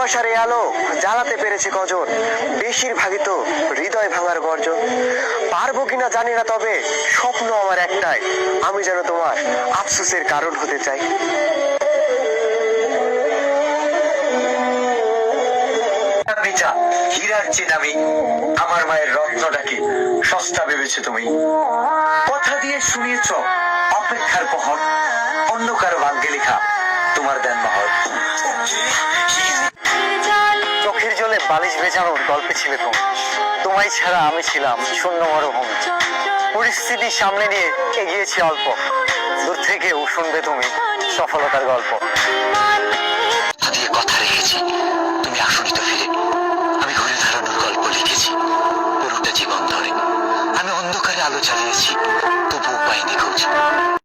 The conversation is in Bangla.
ভালোবাসার এই আলো জ্বালাতে পেরেছে কজন, বেশিরভাগই তো হৃদয় ভাঙার গর্জন। পারবো কিনা জানি না, তবে স্বপ্ন আমার একটাই, আমি যেন তোমার আফসোসের কারণ হতে চাই। হীরার চেয়ে দামি আমার মায়ের রত্নটাকে সস্তা ভেবেছো তুমি। কথা দিয়ে শুনিয়েছ অপেক্ষার পহর, অন্য কারো ভাগ্যে লেখা তোমার দেন মহর। চোখের জলে বালিশ ভেজানোর গল্পে ছিলে তুমি, তোমায় ছাড়া আমি ছিলাম শূন্য মরুভূমি। পরিস্থিতি সামনে নিয়ে এগিয়েছি অল্প, দূর থেকেও শুনবে তুমি সফলতার গল্প। কথা রেখেছি, তুমি আসনি তো ফিরে, আমি ঘুরে দাঁড়ানোর গল্প লিখেছি পুরোটা জীবন ধরে। আমি অন্ধকারে আলো জ্বালিয়েছি, তবুও পাইনি খোঁজ।